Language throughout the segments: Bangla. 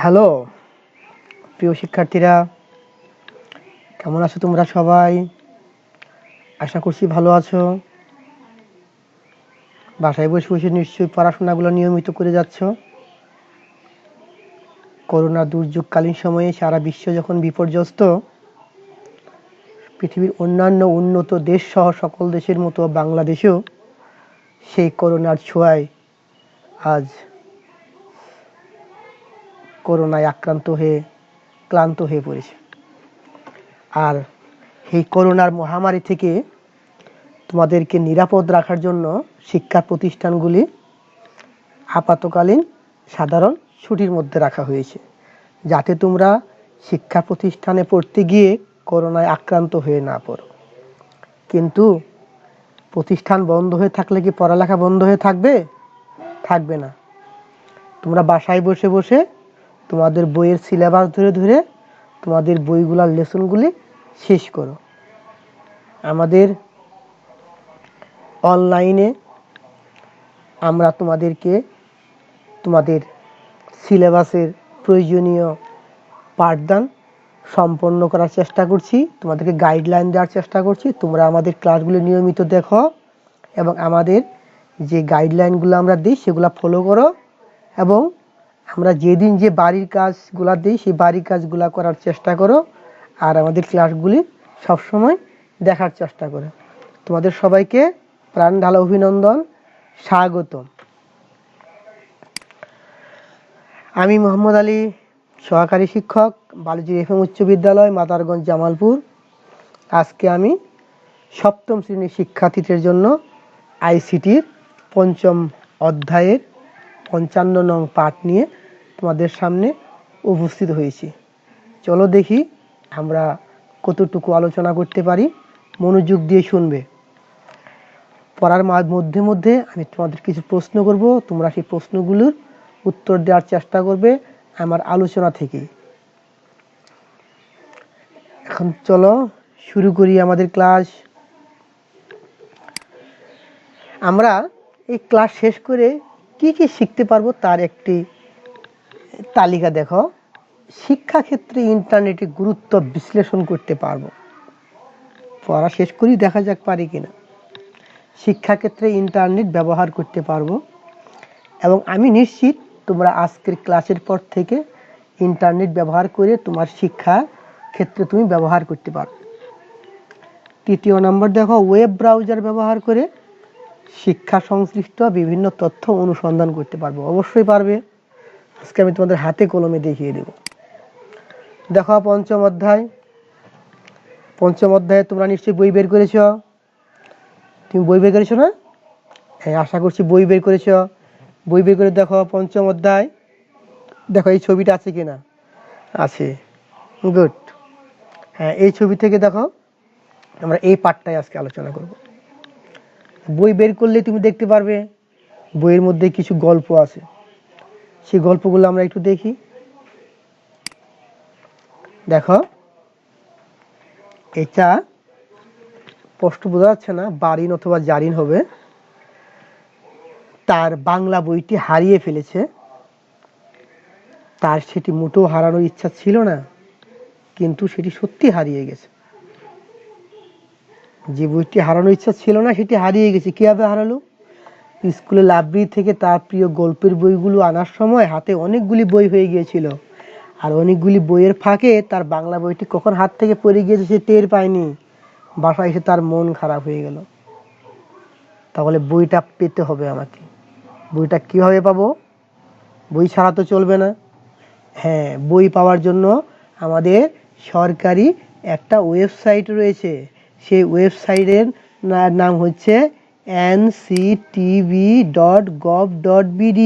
হ্যালো প্রিয় শিক্ষার্থীরা, কেমন আছো তোমরা সবাই? আশা করছি ভালো আছো। বাসায় বসে বসে নিশ্চয়ই পড়াশোনাগুলো নিয়মিত করে যাচ্ছ। করোনা দুর্যোগকালীন সময়ে সারা বিশ্ব যখন বিপর্যস্ত, পৃথিবীর অন্যান্য উন্নত দেশ সহ সকল দেশের মতো বাংলাদেশেও সেই করোনার ছোঁয়ায় আজ করোনায় আক্রান্ত হয়ে ক্লান্ত হয়ে পড়েছে। আর এই করোনার মহামারী থেকে তোমাদেরকে নিরাপদ রাখার জন্য শিক্ষা প্রতিষ্ঠানগুলি আপাতকালীন সাধারণ ছুটির মধ্যে রাখা হয়েছে, যাতে তোমরা শিক্ষা প্রতিষ্ঠানে পড়তে গিয়ে করোনায় আক্রান্ত হয়ে না পড়ো। কিন্তু প্রতিষ্ঠান বন্ধ হয়ে থাকলে কি পড়ালেখা বন্ধ হয়ে থাকবে? থাকবে না। তোমরা বাসায় বসে বসে তোমাদের বইয়ের সিলেবাস ধরে ধরে তোমাদের বইগুলার লেসনগুলি শেষ করো। আমাদের অনলাইনে আমরা তোমাদেরকে তোমাদের সিলেবাসের প্রয়োজনীয় পাঠদান সম্পন্ন করার চেষ্টা করছি, তোমাদেরকে গাইডলাইন দেওয়ার চেষ্টা করছি। তোমরা আমাদের ক্লাসগুলো নিয়মিত দেখো এবং আমাদের যে গাইডলাইনগুলো আমরা দিই সেগুলো ফলো করো, এবং আমরা যেদিন যে বাড়ির কাজগুলো দিই সেই বাড়ির কাজগুলো করার চেষ্টা করো, আর আমাদের ক্লাসগুলি সবসময় দেখার চেষ্টা করো। তোমাদের সবাইকে প্রাণ ঢালা অভিনন্দন, স্বাগতম। আমি মোহাম্মদ আলী, সহকারী শিক্ষক, বালুচির এফএম উচ্চ বিদ্যালয়, মাদারগঞ্জ, জামালপুর। আজকে আমি সপ্তম শ্রেণীর শিক্ষার্থীদের জন্য আইসিটির পঞ্চম অধ্যায়ের ৫৫ নং পাঠ নিয়ে তোমাদের সামনে উপস্থিত হয়েছি। চলো দেখি আমরা কতটুকু আলোচনা করতে পারি। মনোযোগ দিয়ে শুনবে। পড়ার মধ্যে মধ্যে আমি তোমাদের কিছু প্রশ্ন করব, তোমরা সেই প্রশ্নগুলোর উত্তর দেওয়ার চেষ্টা করবে আমার আলোচনা থেকে। এখন চলো শুরু করি আমাদের ক্লাস। আমরা এই ক্লাস শেষ করে কি কি শিখতে পারবো তার একটি তালিকা দেখো। শিক্ষাক্ষেত্রে ইন্টারনেটের গুরুত্ব বিশ্লেষণ করতে পারবো। পড়া শেষ করি, দেখা যাক পারি কিনা। শিক্ষাক্ষেত্রে ইন্টারনেট ব্যবহার করতে পারবো, এবং আমি নিশ্চিত তোমরা আজকের ক্লাসের পর থেকে ইন্টারনেট ব্যবহার করে তোমার শিক্ষা ক্ষেত্রে তুমি ব্যবহার করতে পারবে। তৃতীয় নম্বর দেখো, ওয়েব ব্রাউজার ব্যবহার করে শিক্ষা সংশ্লিষ্ট বিভিন্ন তথ্য অনুসন্ধান করতে পারবো। অবশ্যই পারবে, আজকে আমি তোমাদের হাতে কলমে দেখিয়ে দেব। দেখো পঞ্চম অধ্যায়ে তোমরা নিশ্চয়ই বই বের করেছ। তুমি বই বের করেছো না? হ্যাঁ, আশা করছি বই বের করেছ। বই বের করে দেখো পঞ্চম অধ্যায়। দেখো এই ছবিটা আছে কিনা? আছে, গুড। হ্যাঁ, এই ছবি থেকে দেখো আমরা এই পাঠটাই আজকে আলোচনা করব। বই বের করলে তুমি দেখতে পারবে বইয়ের মধ্যে কিছু গল্প আছে। সেই গল্পগুলো আমরা একটু দেখি। দেখো, এটা স্পষ্ট বোঝা যাচ্ছে না, বারিন অথবা জারিন হবে। তার বাংলা বইটি হারিয়ে ফেলেছে। তার সেটি মোটেও হারানোর ইচ্ছা ছিল না, কিন্তু সেটি সত্যি হারিয়ে গেছে। যে বইটি হারানোর ইচ্ছা ছিল না সেটি হারিয়ে গেছে। কিভাবে হারালো? স্কুলে লাইব্রেরি থেকে তার প্রিয় গল্পের বইগুলো আনার সময় হাতে অনেকগুলি বই হয়ে গিয়েছিল, আর অনেকগুলি বইয়ের ফাঁকে তার বাংলা বইটি কখন হাত থেকে পড়ে গিয়েছে সে টের পায়নি। বাসায় এসে তার মন খারাপ হয়ে গেল। তাহলে বইটা পেতে হবে আমাকে। বইটা কিভাবে পাবো? বই ছাড়া তো চলবে না। হ্যাঁ, বই পাওয়ার জন্য আমাদের সরকারি একটা ওয়েবসাইট রয়েছে। সেই ওয়েবসাইটের নাম হচ্ছে nctv.gov.bd।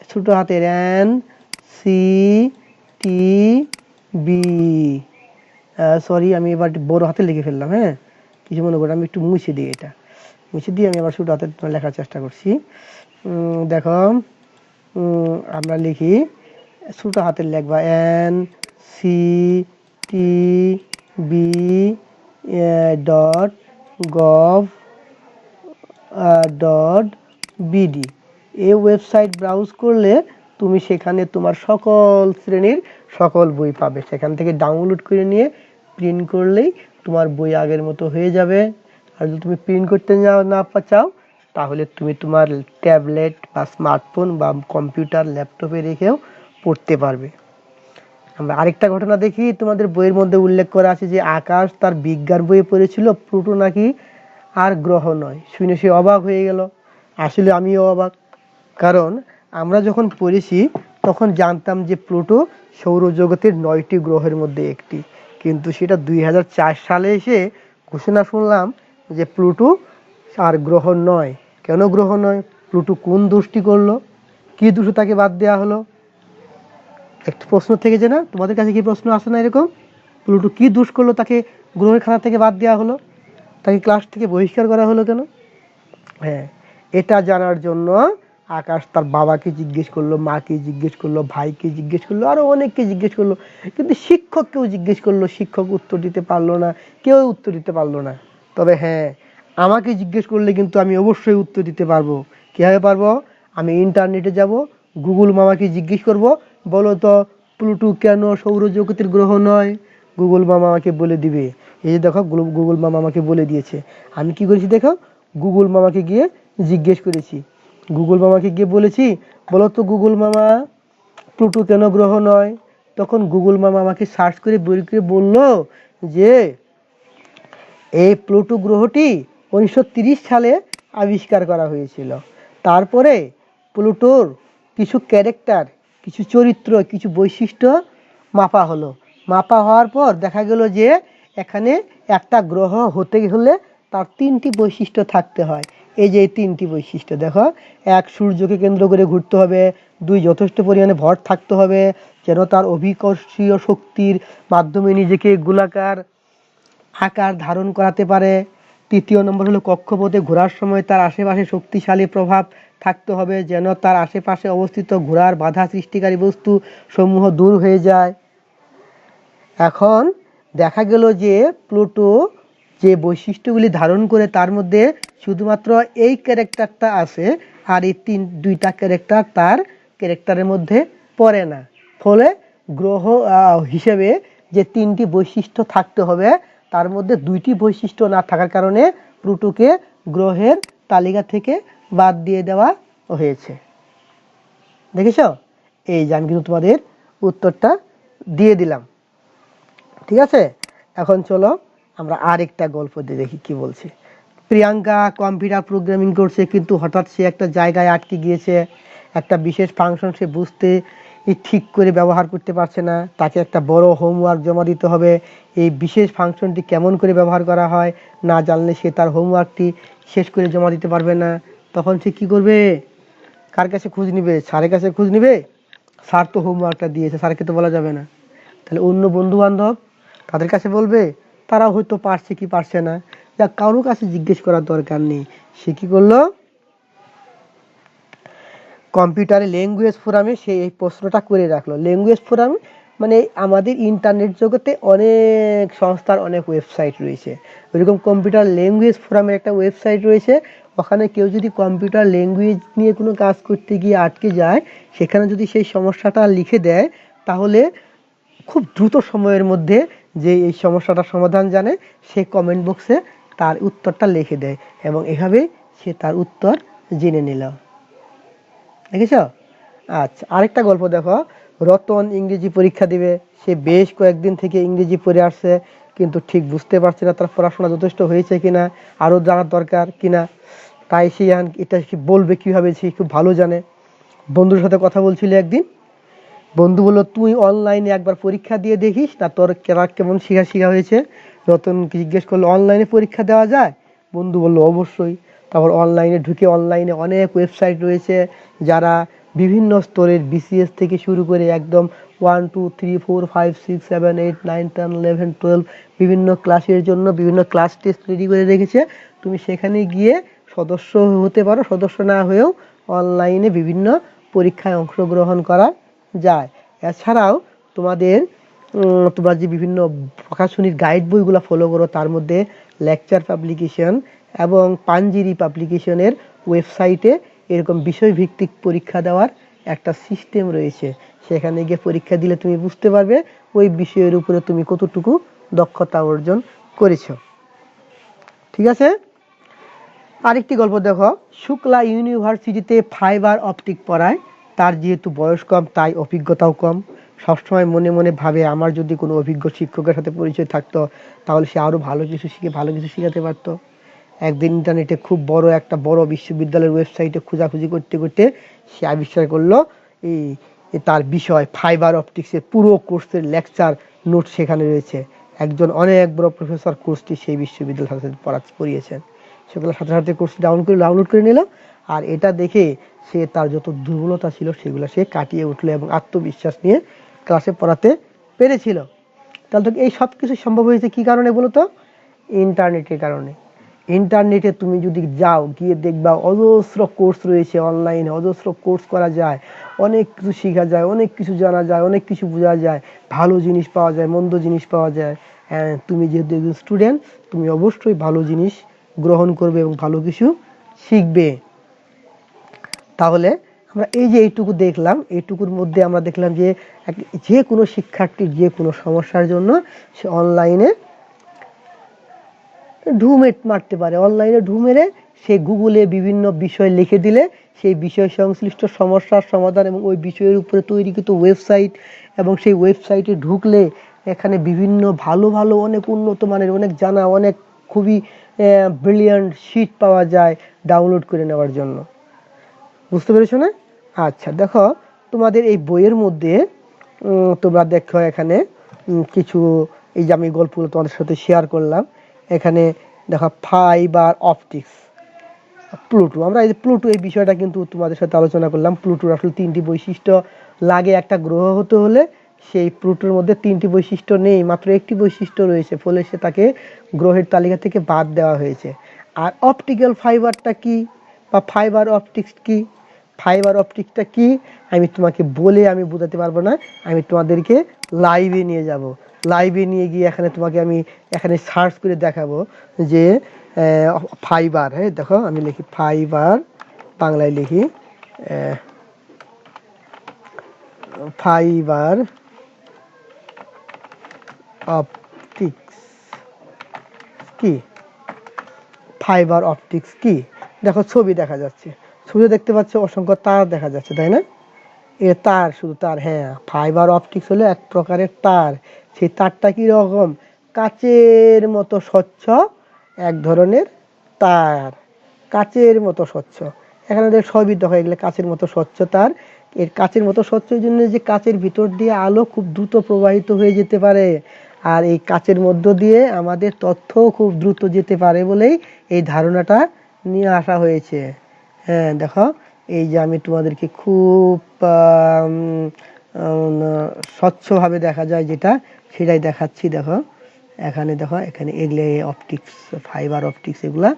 ছোট হাতের NCTV। সরি, আমি এবার বড় হাতে লিখে ফেললাম। হ্যাঁ, কিছু মনে করি, আমি একটু মুছে দিই। এটা মুছে দিয়ে আমি আবার ছোট হাতে লেখার চেষ্টা করছি। দেখো, আমরা লিখি, ছোট হাতের লিখবা nctv.gov.bd। এই ওয়েবসাইট ব্রাউজ করলে তুমি সেখানে তোমার সকল শ্রেণীর সকল বই পাবে। সেখান থেকে ডাউনলোড করে নিয়ে প্রিন্ট করলেই তোমার বই আগের মতো হয়ে যাবে। আর যদি তুমি প্রিন্ট করতে না চাও তাহলে তুমি তোমার ট্যাবলেট বা স্মার্টফোন বা কম্পিউটার ল্যাপটপে রেখেও পড়তে পারবে। আমরা আরেকটা ঘটনা দেখি, তোমাদের বইয়ের মধ্যে উল্লেখ করা আছে যে আকাশ তার বিজ্ঞান বইয়ে পড়েছিল প্লুটো নাকি আর গ্রহ নয়। শুনে সে অবাক হয়ে গেল। আসলে আমিও অবাক, কারণ আমরা যখন পড়েছি তখন জানতাম যে প্লুটো সৌরজগতের 9টি গ্রহের মধ্যে একটি, কিন্তু সেটা 2004 সালে এসে ঘোষণা শুনলাম যে প্লুটো আর গ্রহ নয়। কেন গ্রহ নয়? প্লুটো কোন দোষটি করলো? কি দোষে তাকে বাদ দেওয়া হলো? একটা প্রশ্ন থেকে যে না, তোমাদের কাছে কি প্রশ্ন আসে না এরকম? প্লুটো কি দোষ করলো তাকে গ্রহের খাতা থেকে বাদ দেওয়া হলো? তাকে ক্লাস থেকে বহিষ্কার করা হলো কেন? হ্যাঁ, এটা জানার জন্য আকাশ তার বাবাকে জিজ্ঞেস করলো, মাকে জিজ্ঞেস করলো, ভাইকে জিজ্ঞেস করলো, আরো অনেককে জিজ্ঞেস করলো, কিন্তু শিক্ষককেও জিজ্ঞেস করলো, শিক্ষক উত্তর দিতে পারলো না, কেউ উত্তর দিতে পারলো না। তবে হ্যাঁ, আমাকে জিজ্ঞেস করলে কিন্তু আমি অবশ্যই উত্তর দিতে পারবো। কিভাবে পারবো? আমি ইন্টারনেটে যাব, গুগল মামাকে জিজ্ঞেস করব, বলো তো প্লুটো কেন সৌরজগতের গ্রহ নয়? গুগল মামা আমাকে বলে দিবে। এই যে দেখো, গুগল মামা আমাকে বলে দিয়েছে। আমি কি করেছি দেখো, গুগল মামাকে গিয়ে জিজ্ঞেস করেছি। গুগল মামাকে গিয়ে বলেছি, বলো তো গুগল মামা প্লুটো কেন গ্রহ নয়? তখন গুগল মামা আমাকে সার্চ করে বের করে বললো যে এই প্লুটো গ্রহটি 1930 সালে আবিষ্কার করা হয়েছিল। তারপরে প্লুটোর কিছু ক্যারেক্টার, কিছু চরিত্র, কিছু বৈশিষ্ট্য মাপা হলো। মাপা হওয়ার পর দেখা গেল যে এখানে একটা গ্রহ হতে হলে তার 3টি বৈশিষ্ট্য থাকতে হয়। এই যে এই 3টি বৈশিষ্ট্য দেখো, 1 সূর্যকে কেন্দ্র করে ঘুরতে হবে, 2 যথেষ্ট পরিমাণে ভর থাকতে হবে যেন তার অভিকর্ষীয় শক্তির মাধ্যমে নিজেকে গোলাকার আকার ধারণ করাতে পারে, 3য় নম্বর হলো কক্ষপথে ঘোরার সময় তার আশেপাশে শক্তিশালী প্রভাব থাকতে হবে যেন তার আশেপাশে অবস্থিত ঘোরার বাধা সৃষ্টিকারী বস্তু সমূহ দূর হয়ে যায়। এখন দেখা গেল যে প্লুটো যে বৈশিষ্ট্যগুলি ধারণ করে তার মধ্যে শুধুমাত্র এই ক্যারেক্টারটা আছে, আর এই 2টা ক্যারেক্টার তার ক্যারেক্টারের মধ্যে পড়ে না। ফলে গ্রহ হিসেবে যে 3টি বৈশিষ্ট্য থাকতে হবে তার মধ্যে 2টি বৈশিষ্ট্য না থাকার কারণে প্লুটোকে গ্রহের তালিকা থেকে বাদ দিয়ে দেওয়া হয়েছে। দেখেছ? এই যে আমি কিন্তু তোমাদের উত্তরটা দিয়ে দিলাম। ঠিক আছে, এখন চলো আমরা আরেকটা গল্প দিয়ে দেখি কি বলছে। প্রিয়াঙ্কা কম্পিউটার প্রোগ্রামিং করছে, কিন্তু হঠাৎ সে একটা জায়গায় আটকে গিয়েছে। একটা বিশেষ ফাংশন সে বুঝতে ঠিক করে ব্যবহার করতে পারছে না। তাকে একটা বড় হোমওয়ার্ক জমা দিতে হবে। এই বিশেষ ফাংশনটি কেমন করে ব্যবহার করা হয় না জানলে সে তার হোমওয়ার্কটি শেষ করে জমা দিতে পারবে না। তখন সে কি করবে? কার কাছে খোঁজ নিবে? স্যারের কাছে খোঁজ নিবে। স্যার তো হোমওয়ার্কটা দিয়েছে, স্যারকে তো বলা যাবে না। তাহলে অন্য বন্ধু বান্ধব তাদের কাছে বলবে, তারা হয়তো পারছে কি পারছে না, যা কারোর কাছে জিজ্ঞেস করার দরকার নেই। সে কি করলো? কম্পিউটারে ল্যাঙ্গুয়েজ ফোরামে সে এই প্রশ্নটা করে রাখলো। ল্যাঙ্গুয়েজ ফোরাম মানে আমাদের ইন্টারনেট জগতে অনেক সংস্থার অনেক ওয়েবসাইট রয়েছে, ওইরকম কম্পিউটার ল্যাঙ্গুয়েজ ফোরামের একটা ওয়েবসাইট রয়েছে। ওখানে কেউ যদি কম্পিউটার ল্যাঙ্গুয়েজ নিয়ে কোনো কাজ করতে গিয়ে আটকে যায়, সেখানে যদি সেই সমস্যাটা লিখে দেয়, তাহলে খুব দ্রুত সময়ের মধ্যে যে এই সমস্যাটার সমাধান জানে সে কমেন্ট বক্সে তার উত্তরটা লিখে দেয়, এবং এভাবেই সে তার উত্তর জেনে নিল। দেখেছ? আচ্ছা, আরেকটা গল্প দেখো। রতন ইংরেজি পরীক্ষা দিবে। সে বেশ কয়েকদিন থেকে ইংরেজি পড়ে আসছে, কিন্তু ঠিক বুঝতে পারছে না তার পড়াশোনা যথেষ্ট হয়েছে কিনা, আরো জানার দরকার কিনা। তাই সে এটা বলবে কিভাবে, সে খুব ভালো জানে। বন্ধুর সাথে কথা বলছিল একদিন। বন্ধু বলল, তুই অনলাইনে একবার পরীক্ষা দিয়ে দেখিস না তোর কেমন শিখা হয়েছে। রতন জিজ্ঞেস করলো, অনলাইনে পরীক্ষা দেওয়া যায়? বন্ধু বলল, অবশ্যই। তারপর অনলাইনে ঢুকে, অনলাইনে অনেক ওয়েবসাইট রয়েছে যারা বিভিন্ন স্তরের বিসিএস থেকে শুরু করে একদম 1 2 3 4 5 6 7 8 9 10 11 12 বিভিন্ন ক্লাসের জন্য বিভিন্ন ক্লাস টেস্ট রেডি করে রেখেছে। তুমি সেখানে গিয়ে সদস্য হতে পারো, সদস্য না হয়েও অনলাইনে বিভিন্ন পরীক্ষায় অংশগ্রহণ করা যায়। এছাড়াও তোমরা যে বিভিন্ন প্রকাশনীর গাইড বইগুলো ফলো করো, তার মধ্যে লেকচার পাবলিকেশন এবং পাঞ্জিরি পাবলিকেশনের ওয়েবসাইটে এরকম বিষয়ভিত্তিক পরীক্ষা দেওয়ার একটা সিস্টেম রয়েছে, সেখানে গিয়ে পরীক্ষা দিলে তুমি বুঝতে পারবে ওই বিষয়ের উপরে তুমি কতটুকু দক্ষতা অর্জন করেছো। ঠিক আছে, আরেকটি গল্প দেখো। শুক্লা ইউনিভার্সিটিতে ফাইবার অপটিক পড়ায়। তার যেহেতু বয়স কম তাই অভিজ্ঞতাও কম। সবসময় মনে মনে ভাবে আমার যদি কোনো অভিজ্ঞ শিক্ষকের সাথে পরিচয় থাকতো তাহলে সে আরো ভালো কিছু শিখে ভালো কিছু শিখাতে পারতো। একদিন ইন্টারনেটে খুব একটা বড় বিশ্ববিদ্যালয়ের ওয়েবসাইটে খোঁজাখুঁজি করতে করতে সে আবিষ্কার করলো এই তার বিষয় ফাইবার অপটিক্সের পুরো কোর্সের লেকচার নোট সেখানে রয়েছে। একজন অনেক বড় প্রফেসর কোর্সটি সেই বিশ্ববিদ্যালয়ের সাথে পড়িয়েছেন। সেগুলো সাথে সাথে কোর্স ডাউনলোড করে নিল, আর এটা দেখে সে তার যত দুর্বলতা ছিল সেগুলো সে কাটিয়ে উঠলো এবং আত্মবিশ্বাস নিয়ে ক্লাসে পড়াতে পেরেছিল। তাহলে তো এই সব কিছু সম্ভব হয়েছে কি কারণে বলো তো? ইন্টারনেটের কারণে। ইন্টারনেটে তুমি যদি যাও, গিয়ে দেখবা অজস্র কোর্স রয়েছে অনলাইনে, অজস্র কোর্স করা যায়, অনেক কিছু শেখা যায়, অনেক কিছু জানা যায়, অনেক কিছু বোঝা যায়, ভালো জিনিস পাওয়া যায়, মন্দ জিনিস পাওয়া যায়। হ্যাঁ, তুমি যেহেতু একজন স্টুডেন্ট, তুমি অবশ্যই ভালো জিনিস গ্রহণ করবে এবং ভালো কিছু শিখবে। তাহলে আমরা এই যে এইটুকু দেখলাম, এইটুকুর মধ্যে আমরা দেখলাম যে যে কোনো শিক্ষার্থীর যে কোনো সমস্যার জন্য সে অনলাইনে ঢুমেট মারতে পারে। অনলাইনে ঢু মেরে সে গুগলে বিভিন্ন বিষয় লিখে দিলে সেই বিষয় সংশ্লিষ্ট সমস্যার সমাধান এবং ওই বিষয়ের উপরে তৈরিকৃত ওয়েবসাইট, এবং সেই ওয়েবসাইটে ঢুকলে এখানে বিভিন্ন ভালো ভালো অনেক উন্নত মানের অনেক জানা অনেক খুবই ব্রিলিয়ান্ট শিট পাওয়া যায় ডাউনলোড করে নেওয়ার জন্য। বুঝতে পেরেছো না? আচ্ছা, দেখো তোমাদের এই বইয়ের মধ্যে তোমরা দেখো এখানে কিছু এই যে আমি গল্পগুলো তোমাদের সাথে শেয়ার করলাম। এখানে দেখো ফাইবার অপটিক্স, প্লুটো। আমরা এই যে প্লুটো এই বিষয়টা কিন্তু তোমাদের সাথে আলোচনা করলাম। প্লুটোর আসলে 3টি বৈশিষ্ট্য লাগে একটা গ্রহ হতে হলে। সেই প্লুটোর মধ্যে 3টি বৈশিষ্ট্য নেই, মাত্র একটি বৈশিষ্ট্য রয়েছে, ফলে সে তাকে গ্রহের তালিকা থেকে বাদ দেওয়া হয়েছে। আর অপটিক্যাল ফাইবারটা কি বা ফাইবার অপটিক্স কি? ফাইবার অপটিক্সটা কি আমি তোমাকে বলে আমি বোঝাতে পারবো না। আমি তোমাদেরকে লাইভে নিয়ে যাব। লাইভে নিয়ে গিয়ে এখানে তোমাকে আমি এখানে সার্চ করে দেখাবো যে ফাইবার। হ্যাঁ, দেখো আমি লিখি ফাইবার, বাংলায় লিখি ফাইবার অপটিক্স কি? ফাইবার অপটিক্স কি? দেখো ছবি দেখা যাচ্ছে, ছবি দেখতে পাচ্ছ অসংখ্য তার দেখা যাচ্ছে, তাই না? এ তার, শুধু তার। হ্যাঁ, ফাইবার অপটিক্স হলো এক প্রকারের তার। সেই তারটা কি রকম? কাচের মতো স্বচ্ছ এক ধরনের তার, কাচের মতো স্বচ্ছ। এখানে সবই দেখো এগুলো কাচের মতো স্বচ্ছ তার। এর কাচের মতো স্বচ্ছ এই জন্য যে কাচের ভিতর দিয়ে আলো খুব দ্রুত প্রবাহিত হয়ে যেতে পারে, আর এই কাচের মধ্য দিয়ে আমাদের তথ্য খুব দ্রুত যেতে পারে বলেই এই ধারণাটা নিয়ে আসা হয়েছে। হ্যাঁ, দেখো এই যে আমি তোমাদেরকে খুব স্বচ্ছভাবে দেখা যায় যেটা, সেটাই দেখাচ্ছি। দেখো এখানে, দেখো এখানে এগুলো অপটিক্স, ফাইবার অপটিক্স। এগুলা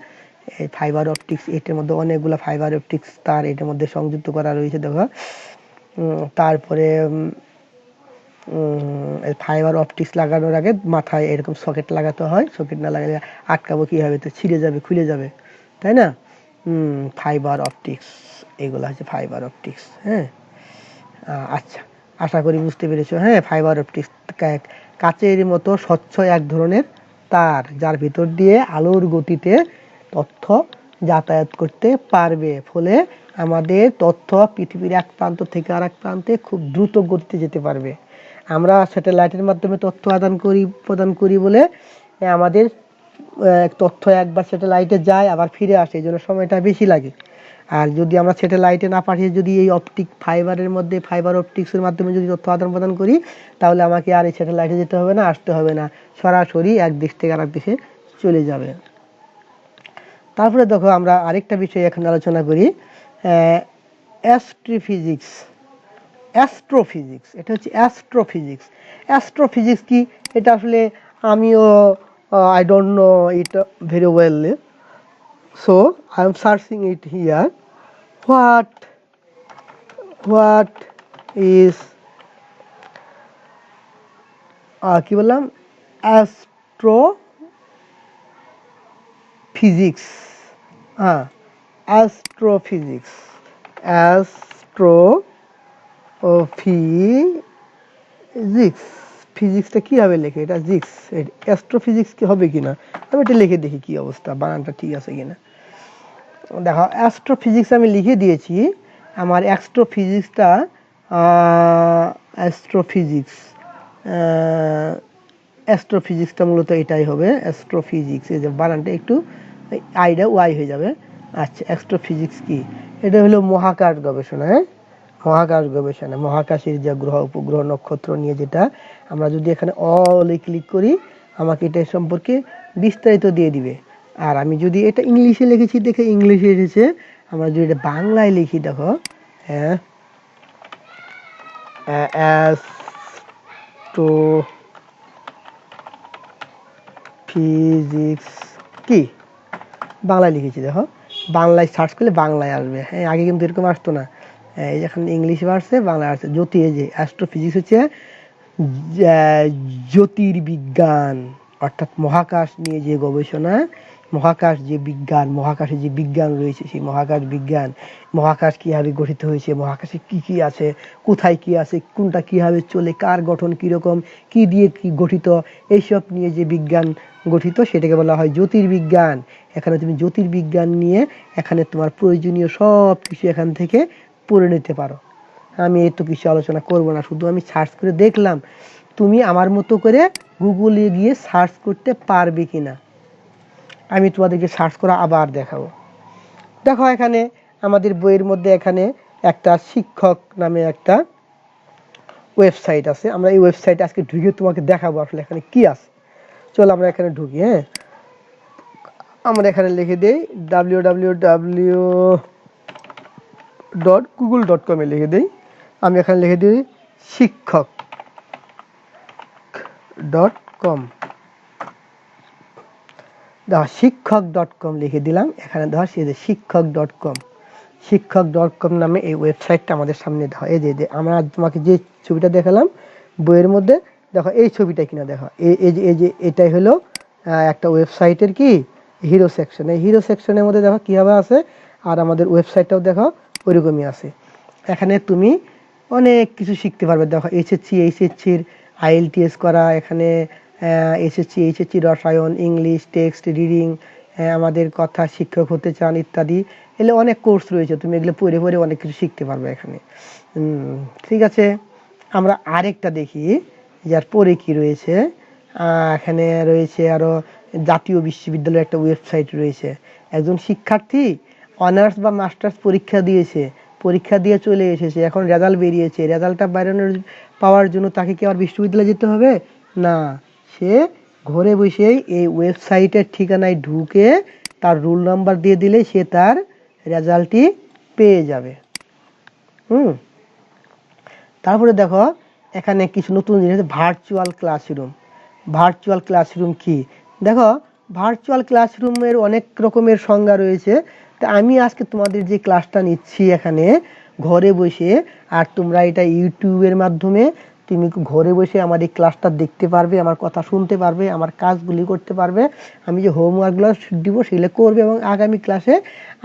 এই ফাইবার অপটিক্স, এটার মধ্যে অনেকগুলো ফাইবার অপটিক্স তার এটার মধ্যে সংযুক্ত করা রয়েছে। দেখো তারপরে ফাইবার অপটিক্স লাগানোর আগে মাথায় এরকম সকেট লাগাতে হয়। সকেট না লাগালে আটকাবো কীভাবে? তো ছিঁড়ে যাবে, খুলে যাবে, তাই না? ফাইবার অপটিক্স, এগুলো হচ্ছে ফাইবার অপটিক্স। হ্যাঁ, আচ্ছা, আশা করি বুঝতে পেরেছো। হ্যাঁ, ফাইবার অপটিক্স কাচের মতো স্বচ্ছ এক ধরনের তার, যার ভিতর দিয়ে আলোর গতিতে তথ্য যাতায়াত করতে পারবে, ফলে আমাদের তথ্য পৃথিবীর এক প্রান্ত থেকে আর এক প্রান্তে খুব দ্রুত গতিতে যেতে পারবে। আমরা স্যাটেলাইটের মাধ্যমে তথ্য প্রদান করি বলে আমাদের তথ্য একবার স্যাটেলাইটে যায় আবার ফিরে আসে, এই জন্য সময়টা বেশি লাগে। আর যদি আমরা স্যাটেলাইটে না পাঠিয়ে যদি এই অপটিক ফাইবারের মধ্যে ফাইবার অপটিক্সের মাধ্যমে যদি তথ্য আদান প্রদান করি, তাহলে আমাকে আর এই স্যাটেলাইটে যেতে হবে না, আসতে হবে না, সরাসরি এক দেশ থেকে আরেক দেশে চলে যাবে। তারপরে দেখো আমরা আরেকটা বিষয় এখন আলোচনা করি, অ্যাস্ট্রোফিজিক্স। অ্যাস্ট্রোফিজিক্স, এটা হচ্ছে অ্যাস্ট্রোফিজিক্স। অ্যাস্ট্রোফিজিক্স কি? এটা আসলে আমিও I don't know it very well, so I am searching it here. What is কি বললাম? অ্যাস্ট্রোফিজিক্স। অ্যাস্ট্রোফিজিক্স, অ্যাস্ট্রোফিজিক্স ও ফিজিক্স, ফিজিক্সটা কীভাবে লেখে, এটা জিক্স, অ্যাস্ট্রোফিজিক্স কি হবে কিনা, আমি এটা লিখে দেখি কি অবস্থা, বানানটা ঠিক আছে কিনা। দেখো অ্যাস্ট্রোফিজিক্স আমি লিখে দিয়েছি, আমার অ্যাস্ট্রোফিজিক্সটা অ্যাস্ট্রোফিজিক্স অ্যাস্ট্রোফিজিক্সটা মূলত এটাই হবে, অ্যাস্ট্রোফিজিক্স, এই যে বানানটা একটু আইডা ওয়াই হয়ে যাবে। আচ্ছা, অ্যাস্ট্রোফিজিক্স কি, এটা হলো মহাকাশ গবেষণা। হ্যাঁ, মহাকাশ গবেষণা, মহাকাশের যে গ্রহ উপগ্রহ নক্ষত্র নিয়ে, যেটা আমরা যদি এখানে অলে ক্লিক করি আমাকে এটা সম্পর্কে বিস্তারিত দিয়ে দিবে। আর আমি যদি এটা ইংলিশে লিখেছি দেখে ইংলিশে এসেছে, আমরা যদি এটা বাংলায় লিখি দেখো, হ্যাঁ, অ্যাস্ট্রোফিজিক্স কি, বাংলায় লিখেছি দেখো, বাংলায় সার্চ করলে বাংলায় আসবে। হ্যাঁ, আগে কিন্তু এরকম আসতো না, এই এখন ইংলিশে আসছে, বাংলায় আসছে। জ্যোতি, এই যে অ্যাস্ট্রোফিজিক্স হচ্ছে জ্যোতির্বিজ্ঞান, অর্থাৎ মহাকাশ নিয়ে যে গবেষণা, মহাকাশ যে বিজ্ঞান, মহাকাশে যে বিজ্ঞান রয়েছে, সেই মহাকাশ বিজ্ঞান, মহাকাশ কীভাবে গঠিত হয়েছে, মহাকাশে কি কি আছে, কোথায় কি আছে, কোনটা কীভাবে চলে, কার গঠন কীরকম, কি দিয়ে কি গঠিত, এইসব নিয়ে যে বিজ্ঞান গঠিত সেটাকে বলা হয় জ্যোতির্বিজ্ঞান। এখানে তুমি জ্যোতির্বিজ্ঞান নিয়ে এখানে তোমার প্রয়োজনীয় সব কিছু এখান থেকে পড়ে নিতে পারো। আমি এই তো কিছু আলোচনা করব না, শুধু আমি সার্চ করে দেখলাম তুমি আমার মতো করে গুগলে গিয়ে সার্চ করতে পারবে কিনা। আমি তোমাদেরকে সার্চ করা আবার দেখাবো। দেখো এখানে আমাদের বইয়ের মধ্যে এখানে একটা শিক্ষক নামে একটা ওয়েবসাইট আছে, আমরা এই ওয়েবসাইটে আজকে ঢুকে তোমাকে দেখাবো আসলে এখানে কি আছে। চলো আমরা এখানে ঢুকি। হ্যাঁ, আমরা এখানে লিখে দিই www.google.com এ লিখে দিই, আমি এখানে লিখে দিই শিক্ষক.com। দেখো শিক্ষক.com লিখে দিলাম, এখানে দেখো সে যে শিক্ষক.com, শিক্ষক.com নামে এই ওয়েবসাইটটা আমাদের সামনে দেখো, এই যে আমরা তোমাকে যে ছবিটা দেখালাম বইয়ের মধ্যে, দেখো এই ছবিটা কিনা, দেখো এই যে এটাই হলো একটা ওয়েবসাইটের কি হিরো সেকশন। এই হিরো সেকশনের মধ্যে দেখো কীভাবে আছে, আর আমাদের ওয়েবসাইটটাও দেখো ওইরকমই আছে। এখানে তুমি অনেক কিছু শিখতে পারবে। দেখো এইচএসসির IELTS করা, এখানে এইচএসসি রসায়ন, ইংলিশ, টেক্সট, রিডিং, আমাদের কথা, শিক্ষক হতে চান ইত্যাদি, এগুলো অনেক কোর্স রয়েছে, তুমি এগুলো পড়ে পড়ে অনেক কিছু শিখতে পারবে এখানে। ঠিক আছে, আমরা আরেকটা দেখি যার পরে কি রয়েছে। এখানে রয়েছে আরও জাতীয় বিশ্ববিদ্যালয়ের একটা ওয়েবসাইট রয়েছে। একজন শিক্ষার্থী অনার্স বা মাস্টার্স পরীক্ষা দিয়েছে, পরীক্ষা দিয়ে চলে এসেছে, এখন রেজাল্ট বেরিয়েছে, রেজাল্টটা পাওয়ার জন্য তাকে কি আর বিশ্ববিদ্যালয়ে যেতে হবে না, সে ঘরে বসেই এই ওয়েবসাইটের ঠিকানায় ঢুকে তার রোল নাম্বার দিয়ে দিলে সে তার রেজাল্টটি পেয়ে যাবে। তারপরে দেখো এখানে কিছু নতুন জিনিস, ভার্চুয়াল ক্লাসরুম। ভার্চুয়াল ক্লাসরুম কি, দেখো ভার্চুয়াল ক্লাসরুমের অনেক রকমের সংজ্ঞা রয়েছে। তা আমি আজকে তোমাদের যে ক্লাসটা নিচ্ছি এখানে ঘরে বসে, আর তোমরা এটা ইউটিউবের মাধ্যমে তুমি ঘরে বসে আমার এই ক্লাসটা দেখতে পারবে, আমার কথা শুনতে পারবে, আমার কাজগুলি করতে পারবে, আমি যে হোমওয়ার্কগুলো দিব সেগুলো করবে, এবং আগামী ক্লাসে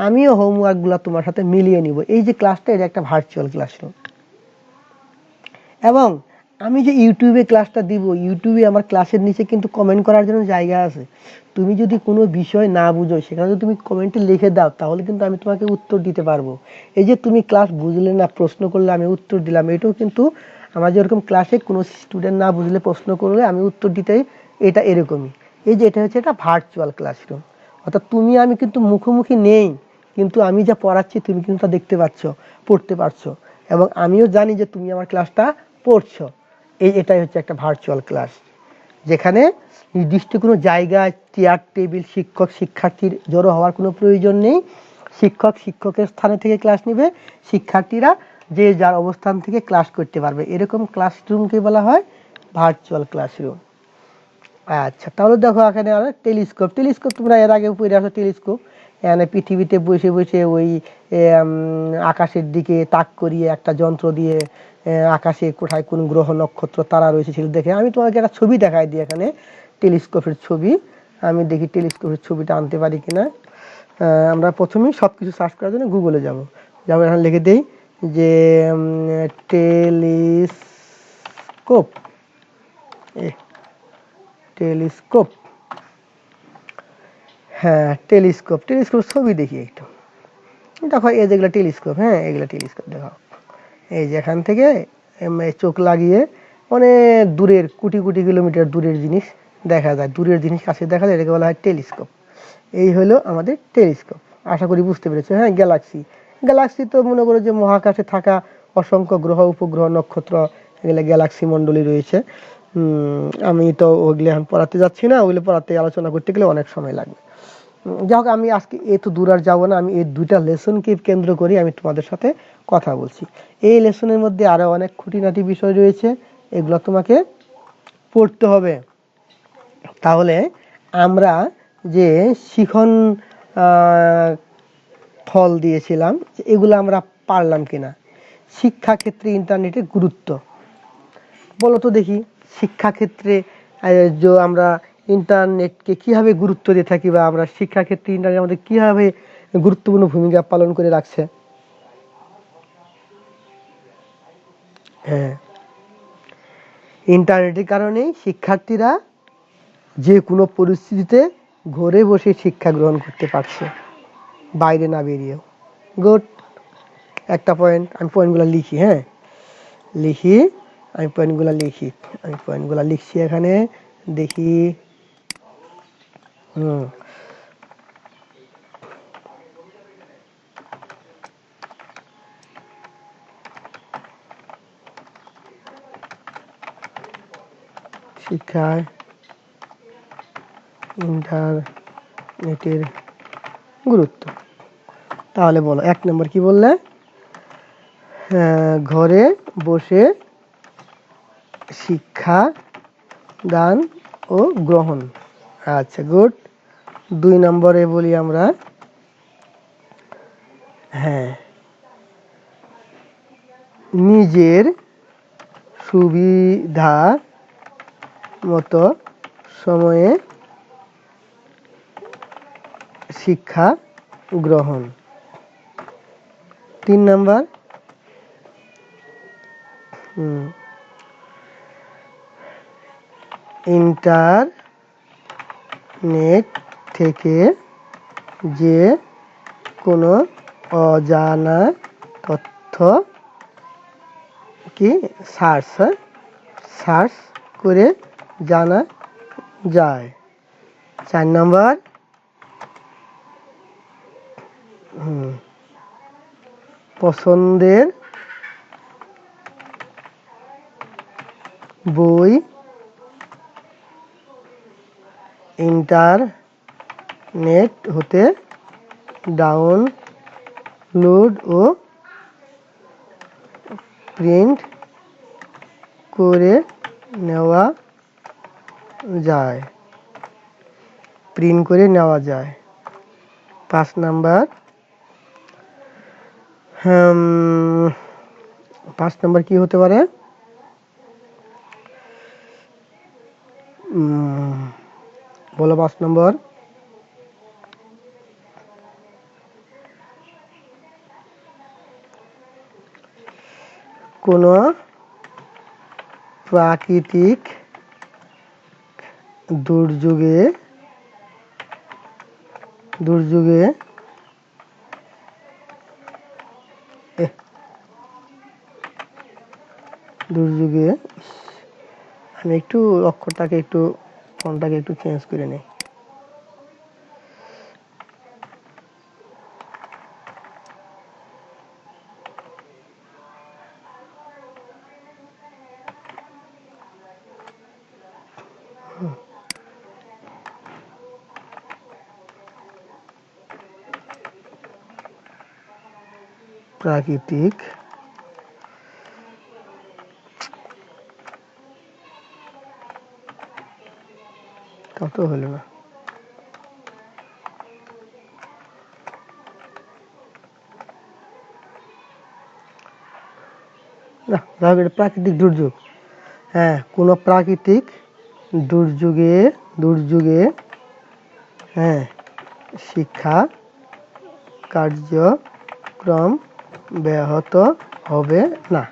আমিও হোমওয়ার্কগুলো তোমার সাথে মিলিয়ে নিব। এই যে ক্লাসটা, এটা একটা ভার্চুয়াল ক্লাসরুম। এবং আমি যে ইউটিউবে ক্লাসটা দিব, ইউটিউবে আমার ক্লাসের নিচে কিন্তু কমেন্ট করার জন্য জায়গা আছে। তুমি যদি কোনো বিষয় না বুঝো সেখানে যদি তুমি কমেন্টে লিখে দাও তাহলে কিন্তু আমি তোমাকে উত্তর দিতে পারবো। এই যে তুমি ক্লাস বুঝলে না, প্রশ্ন করলে আমি উত্তর দিলাম, এটাও কিন্তু আমার যেরকম ক্লাসে কোনো স্টুডেন্ট না বুঝলে প্রশ্ন করলে আমি উত্তর দিতেই, এটা এরকমই। এই যে এটা হচ্ছে একটা ভার্চুয়াল ক্লাসরুম, অর্থাৎ তুমি আমি কিন্তু মুখোমুখি নেই, কিন্তু আমি যা পড়াচ্ছি তুমি কিন্তু তা দেখতে পাচ্ছ, পড়তে পারছো, এবং আমিও জানি যে তুমি আমার ক্লাসটা পড়ছো। এটাই হচ্ছে একটা ভার্চুয়াল ক্লাস, যেখানে নির্দিষ্ট কোনো জায়গায় চেয়ার টেবিল, শিক্ষক শিক্ষার্থীর জড়ো হওয়ার কোনো প্রয়োজন নেই। শিক্ষক শিক্ষকের স্থানে থেকে ক্লাস নেবে, শিক্ষার্থীরা যে যার অবস্থান থেকে ক্লাস করতে পারবে, এরকম ক্লাসরুমকে বলা হয় ভার্চুয়াল ক্লাসরুম। আচ্ছা, তাহলে দেখো এখানে আর টেলিস্কোপ। টেলিস্কোপ তোমরা এর আগে পড়ে আসো। টেলিস্কোপ এখানে পৃথিবীতে বসে বসে ওই আকাশের দিকে তাক করিয়ে একটা যন্ত্র দিয়ে আকাশে কোথায় কোন গ্রহ নক্ষত্র তারা রয়েছে সেটা দেখে। আমি তোমাকে একটা ছবি দেখাই দিই, এখানে টেলিস্কোপের ছবি। আমি দেখি টেলিস্কোপের ছবিটা আনতে পারি কিনা। আমরা প্রথমেই সব কিছু সার্চ করার জন্য গুগলে যাব। এখানে লিখে দিই যে টেলিস্কোপ, টেলিস্কোপ, হ্যাঁ টেলিস্কোপ, টেলিস্কোপ ছবি দেখি একটু। দেখো এই যেগুলো টেলিস্কোপ, হ্যাঁ এগুলো টেলিস্কোপ। দেখো এই যে এখান থেকে চোখ লাগিয়ে অনেক দূরের কোটি কোটি কিলোমিটার দূরের জিনিস দেখা যায়, দূরের জিনিস কাছে দেখা যায়, এটাকে বলা হয় টেলিস্কোপ। এই হলো আমাদের টেলিস্কোপ। আশা করি বুঝতে পেরেছো। হ্যাঁ গ্যালাক্সি, গ্যালাক্সি তো মনে করো যে মহাকাশে থাকা অসংখ্য গ্রহ উপগ্রহ নক্ষত্র, এগুলো গ্যালাক্সি মণ্ডলী রয়েছে। আমি তো ওগুলো এখন পড়াতে যাচ্ছি না, ওগুলো পড়াতে আলোচনা করতে গেলে অনেক সময় লাগবে। যাই হোক, আমি আজকে এত দূর আর যাবো না, আমি এই দুইটা লেসনকে কেন্দ্র করে আমি তোমাদের সাথে কথা বলছি। এই লেসনের মধ্যে আরো অনেক খুঁটিনাটি বিষয় রয়েছে, এগুলো তোমাকে পড়তে হবে। তাহলে আমরা যে শিখন ফল দিয়েছিলাম, এগুলো আমরা পারলাম কিনা। শিক্ষাক্ষেত্রে ইন্টারনেটের গুরুত্ব বলো তো দেখি। শিক্ষাক্ষেত্রে যে আমরা ইন্টারনেটকে কিভাবে গুরুত্ব দিয়ে থাকি, বা আমরা শিক্ষাক্ষেত্রে ইন্টারনেট আমাদের কিভাবে গুরুত্বপূর্ণ ভূমিকা পালন করে রাখছে। হ্যাঁ, ইন্টারনেটের কারণে শিক্ষার্থীরা যে কোনো পরিস্থিতিতে ঘরে বসে শিক্ষা গ্রহণ করতে পারছে, বাইরে না বেরিয়েও। গুড, একটা পয়েন্ট। আমি পয়েন্টগুলো লিখি, হ্যাঁ লিখি, আমি পয়েন্টগুলো লিখি, আমি পয়েন্টগুলো লিখছি এখানে, দেখি। শিক্ষায় ইন্টারনেটের গুরুত্ব। তাহলে বলো 1 নম্বর কি বললে? ঘরে বসে শিক্ষা দান ও গ্রহণ। আচ্ছা গুড। 2 নম্বরে বলি আমরা, হ্যাঁ নিজের সুবিধা মতো সময়ে শিক্ষা গ্রহণ। 3 নম্বর, ইন্টারনেট থেকে যে কোনো অজানা তথ্য কি সার্চ করে জানা যায়। 4 নম্বর, পছন্দের বই ইন্টারনেট হতে ডাউনলোড ও প্রিন্ট করে নেওয়া যায়, 5 নাম্বার, 5 নাম্বার কি হতে পারে? বলো 5 নম্বর। কোনো প্রাকৃতিক দুর্যোগে আমি একটু অক্ষরটাকে একটু ফন্টটাকে একটু চেঞ্জ করে নিই। প্রাকৃতিক তত হলো না, প্রাকৃতিক দুর্যোগ। হ্যাঁ, কোনো প্রাকৃতিক দুর্যোগে হ্যাঁ শিক্ষা কার্যক্রম ব্যাহত হবে না।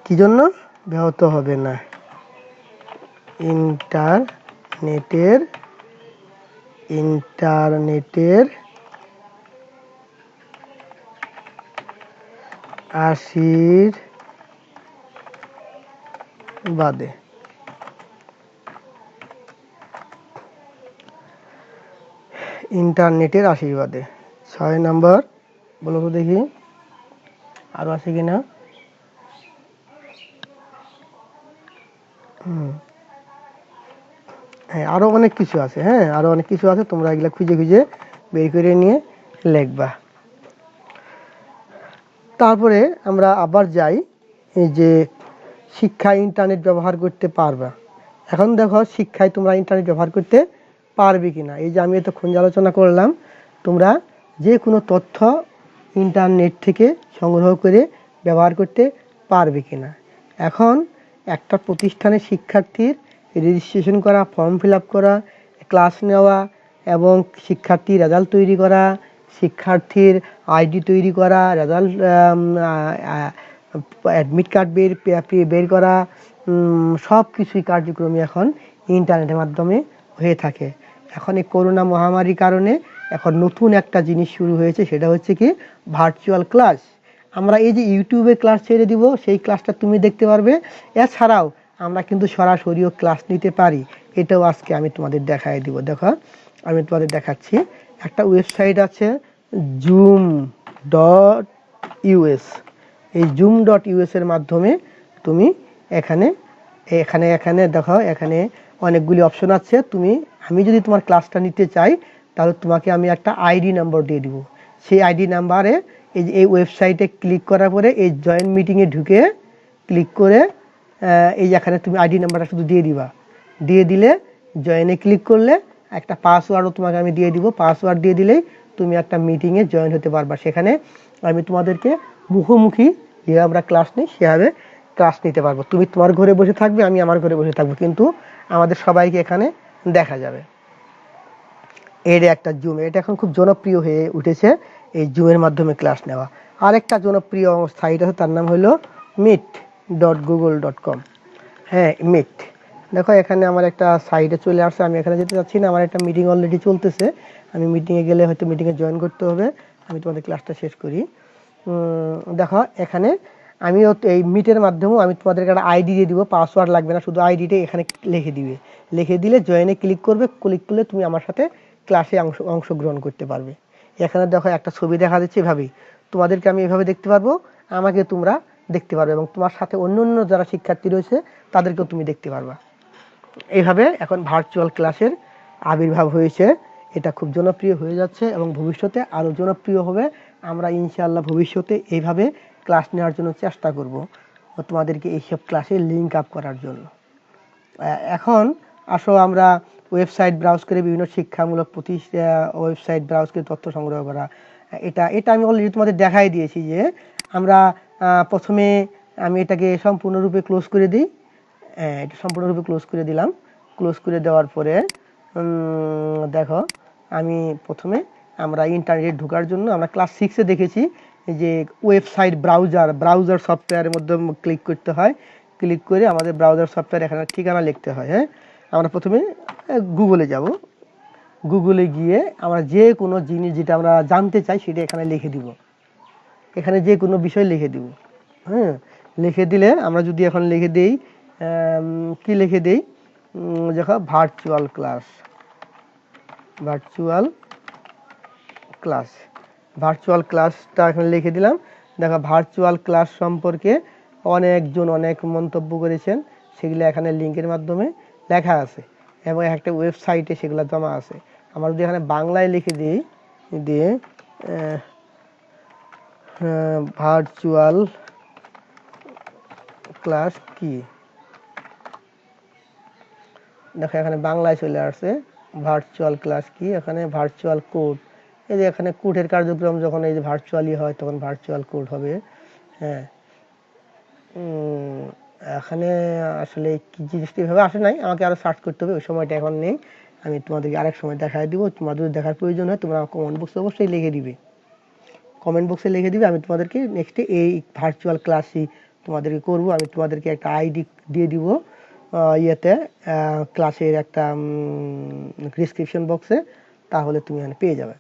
কি জন্য ব্যাহত হবে না? ইন্টারনেটের আশীর্বাদে। ইন্টারনেটের আশীর্বাদে। 6 নম্বর বলো তো দেখি, আরো আছে কিনা? হ্যাঁ, আরো অনেক কিছু আছে। হ্যাঁ, আরো অনেক কিছু আছে, তোমরা এগুলা খুঁজে খুঁজে বের করে নিয়ে লিখবা। তারপরে আমরা আবার যাই, এই যে শিক্ষায় ইন্টারনেট ব্যবহার করতে পারবা। এখন দেখো শিক্ষায় তোমরা ইন্টারনেট ব্যবহার করতে পারবে কিনা। এই যে আমি এতক্ষণ যে আলোচনা করলাম, তোমরা যে কোনো তথ্য ইন্টারনেট থেকে সংগ্রহ করে ব্যবহার করতে পারবে কিনা। এখন একটা প্রতিষ্ঠানে শিক্ষার্থীর রেজিস্ট্রেশন করা, ফর্ম ফিল আপ করা, ক্লাস নেওয়া এবং শিক্ষার্থীর রেজাল্ট তৈরি করা, শিক্ষার্থীর আইডি তৈরি করা, রেজাল্ট অ্যাডমিট কার্ড বের করা, সব কিছুই কার্যক্রমই এখন ইন্টারনেটের মাধ্যমে হয়ে থাকে। এখন এই করোনা মহামারীর কারণে এখন নতুন একটা জিনিস শুরু হয়েছে, সেটা হচ্ছে কি ভার্চুয়াল ক্লাস। আমরা এই যে ইউটিউবে ক্লাস ছেড়ে দিব, সেই ক্লাসটা তুমি দেখতে পারবে। এছাড়াও আমরা কিন্তু সরাসরিও ক্লাস নিতে পারি, এটাও আজকে আমি তোমাদের দেখাই দিব। দেখো আমি তোমাদের দেখাচ্ছি, একটা ওয়েবসাইট আছে zoom.us। এই zoom.us এর মাধ্যমে তুমি এখানে এখানে এখানে দেখো, এখানে অনেকগুলি অপশন আছে। আমি যদি তোমার ক্লাসটা নিতে চাই, তাহলে তোমাকে আমি একটা আইডি নাম্বার দিয়ে দিব। সেই আইডি নাম্বারে এই ওয়েবসাইটে ক্লিক করার পরে এই জয়েন মিটিংয়ে ঢুকে ক্লিক করে এই এখানে তুমি আইডি নাম্বারটা শুধু দিয়ে দিবা। দিয়ে দিলে জয়েনে ক্লিক করলে একটা পাসওয়ার্ডও তোমাকে আমি দিয়ে দিব। পাসওয়ার্ড দিয়ে দিলেই তুমি একটা মিটিংয়ে জয়েন হতে পারবা। সেখানে আমি তোমাদেরকে মুখোমুখি যেভাবে আমরা ক্লাস নিই সেভাবে ক্লাস নিতে পারবো। তুমি তোমার ঘরে বসে থাকবে, আমি আমার ঘরে বসে থাকবো, কিন্তু আমাদের সবাইকে এখানে দেখা যাবে। এর একটা জুম, এটা এখন খুব জনপ্রিয় হয়ে উঠেছে, এই জুমের মাধ্যমে ক্লাস নেওয়া। আরেকটা জনপ্রিয় সাইট আছে, তার নাম হলো meet.google.com। হ্যাঁ, মিট। দেখো এখানে আমার একটা সাইটে চলে আসছে, আমি এখানে যেতে চাচ্ছি না, আমার একটা মিটিং অলরেডি চলতেছে। আমি মিটিংয়ে গেলে হয়তো মিটিংয়ে জয়েন করতে হবে। আমি তোমাদের ক্লাসটা শেষ করি। দেখো এখানে আমিও এই মিটের মাধ্যমেও আমি তোমাদেরকে একটা আইডি দিয়ে দিব, পাসওয়ার্ড লাগবে না, শুধু আইডিটা এখানে লিখে দিবে। লিখে দিলে জয়েনে ক্লিক করবে, ক্লিক করলে তুমি আমার সাথে ক্লাসে অংশগ্রহণ করতে পারবে। এখানে দেখো একটা ছবি দেখা যাচ্ছে, এভাবেই তোমাদেরকে আমি এভাবে দেখতে পারবো, আমাকে তোমরা দেখতে পারবে, এবং তোমার সাথে অন্য অন্য যারা শিক্ষার্থী রয়েছে তাদেরকেও তুমি দেখতে পারবা। এইভাবে এখন ভার্চুয়াল ক্লাসের আবির্ভাব হয়েছে। এটা খুব জনপ্রিয় হয়ে যাচ্ছে এবং ভবিষ্যতে আরও জনপ্রিয় হবে। আমরা ইনশাআল্লাহ ভবিষ্যতে এইভাবে ক্লাস নেওয়ার জন্য চেষ্টা করব, তোমাদেরকে এইসব ক্লাসে লিঙ্ক আপ করার জন্য। এখন আসো আমরা ওয়েবসাইট ব্রাউজ করে বিভিন্ন শিক্ষামূলক ওয়েবসাইট ব্রাউজ করে তথ্য সংগ্রহ করা। এটা আমি অলরেডি তোমাদের দেখাই দিয়েছি যে আমরা প্রথমে আমি এটাকে সম্পূর্ণরূপে ক্লোজ করে দিই। এটা সম্পূর্ণরূপে ক্লোজ করে দিলাম। ক্লোজ করে দেওয়ার পরে দেখো আমি প্রথমে আমরা ইন্টারনেটে ঢোকার জন্য আমরা ক্লাস 6-এ দেখেছি যে ওয়েবসাইট ব্রাউজার সফটওয়্যারের মধ্যে ক্লিক করতে হয়। ক্লিক করে আমাদের ব্রাউজার সফটওয়্যার এখানে ঠিকানা লিখতে হয়। হ্যাঁ, আমরা প্রথমে গুগলে যাব। গুগলে গিয়ে আমরা যে কোনো জিনিস যেটা আমরা জানতে চাই সেটা এখানে লিখে দিব। এখানে যে কোনো বিষয় লিখে দিব। হ্যাঁ, লিখে দিলে আমরা যদি এখন লিখে দেই, কি লিখে দেই, দেখো ভার্চুয়াল ক্লাসটা এখানে লিখে দিলাম। দেখো ভার্চুয়াল ক্লাস সম্পর্কে অনেকজন অনেক মন্তব্য করেছেন, সেগুলো এখানে লিঙ্কের মাধ্যমে লেখা আছে এবং একটা ওয়েবসাইটে সেগুলো জমা আছে। আমরা যদি এখানে বাংলায় লিখে দিই, দিয়ে ভার্চুয়াল ক্লাস কি, দেখো এখানে বাংলায় চলে আসছে ভার্চুয়াল ক্লাস কি। এখানে ভার্চুয়াল কোড, এই যে এখানে কোডের কার্যক্রম যখন এই যে ভার্চুয়ালি হয় তখন ভার্চুয়াল কোড হবে। হ্যাঁ, এখানে আসলে কি জিনিসটা এভাবে আসে নাই, আমাকে আরো সার্চ করতে হবে, ওই সময়টা এখন নেই। আমি তোমাদেরকে আরেক সময় দেখাই দিব। তোমার যদি দেখার প্রয়োজন হয় তোমরা কমেন্ট বক্সে অবশ্যই লিখে দিবে। কমেন্ট বক্সে লিখে দিবে, আমি তোমাদেরকে নেক্সটে এই ভার্চুয়াল ক্লাসই তোমাদেরকে করব। আমি তোমাদেরকে একটা আইডি দিয়ে দিব ইয়েতে ক্লাসের একটা ডিসক্রিপশন বক্সে, তাহলে তুমি এখানে পেয়ে যাবে।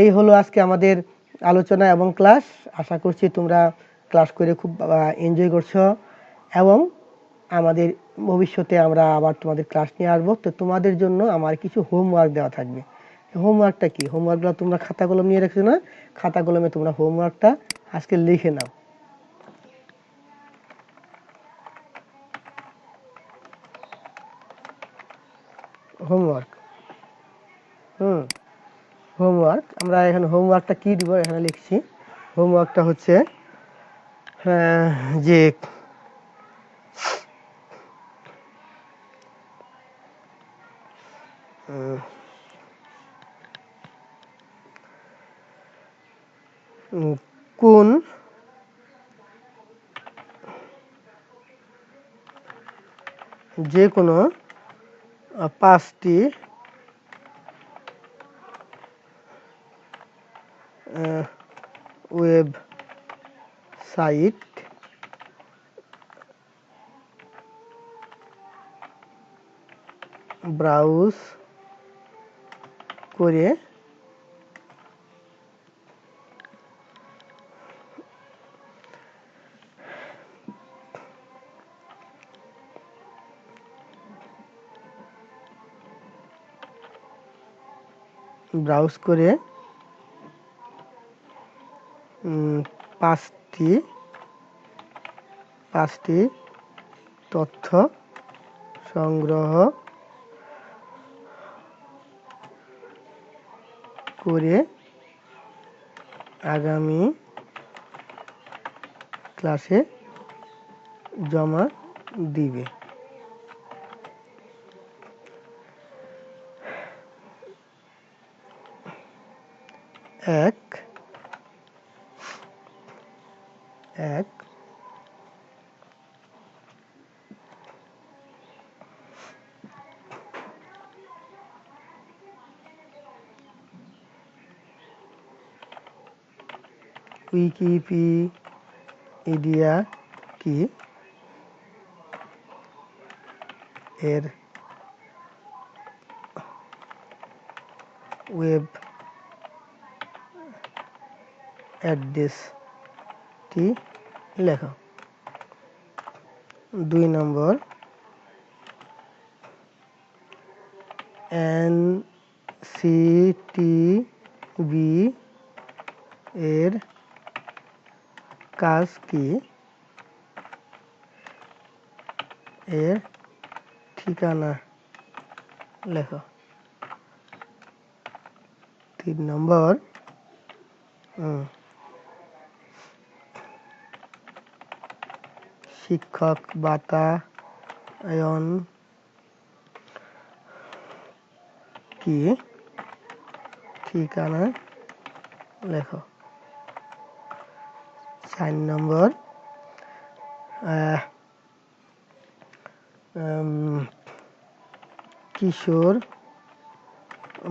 এই হলো আজকে আমাদের আলোচনা এবং ক্লাস। আশা করছি তোমরা ক্লাস করে খুব এনজয় করছো, এবং আমাদের ভবিষ্যতে আমরা আবার তোমাদের ক্লাস নিয়ে আসবো। তো তোমাদের জন্য আমার কিছু হোমওয়ার্ক দেওয়া থাকবে। হোমওয়ার্কটা কি? হোমওয়ার্কগুলো তোমরা খাতা কলম নিয়ে রাখছো না? খাতা কলমে তোমরা হোমওয়ার্কটা আজকে লিখে নাও। হোমওয়ার্ক হোমওয়ার্ক আমরা এখানে হোমওয়ার্কটা কি দিব এখানে লিখছি। হোমওয়ার্কটা হচ্ছে যে কোন যে কোনো 5টি ওয়েবসাইট ব্রাউজ করে পাঁচটি তথ্য সংগ্রহ করে আগামী ক্লাসে জমা দিবে। এক উইকিপিডিয়া কি? এর ওয়েব অ্যাড্রেসটি লেখো। 2 নম্বর, এনসিটিবি এর কাজ কি? এর ঠিকানা লেখো। 3 নম্বর, শিক্ষক বাতায়ন কি? ঠিকানা লেখো। 4 নম্বর, কিশোর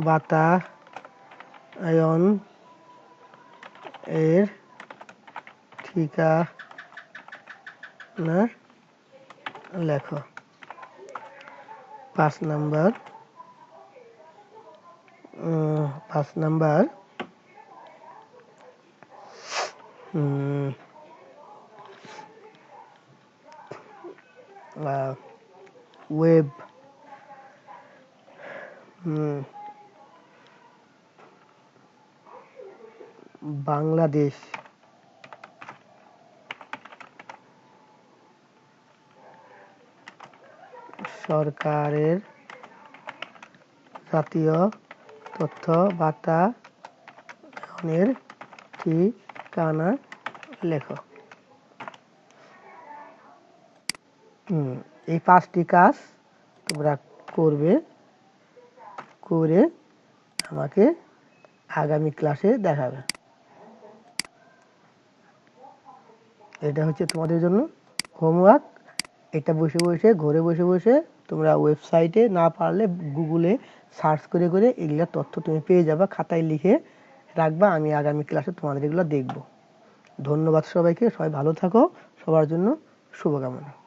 বাতায়ন এর ঠিকানা লেখো। 5 নম্বর, ওয়েব বাংলাদেশ সরকারের জাতীয় তথ্য বাতায়নের ঠিকানা লেখো। এই 5টি কাজ তোমরা করবে, করে আমাকে আগামী ক্লাসে দেখাবে। এটা হচ্ছে তোমাদের জন্য হোমওয়ার্ক। এটা বসে বসে ঘরে বসে বসে তোমরা ওয়েবসাইটে না পারলে গুগলে সার্চ করে করে এগুলা তথ্য তুমি পেয়ে যাবে খাতায় লিখে। রাখবা, আমি আগামী ক্লাসে তোমাদের এগুলো দেখব। ধন্যবাদ সবাইকে, সবাই ভালো থাকো, সবার জন্য শুভকামনা।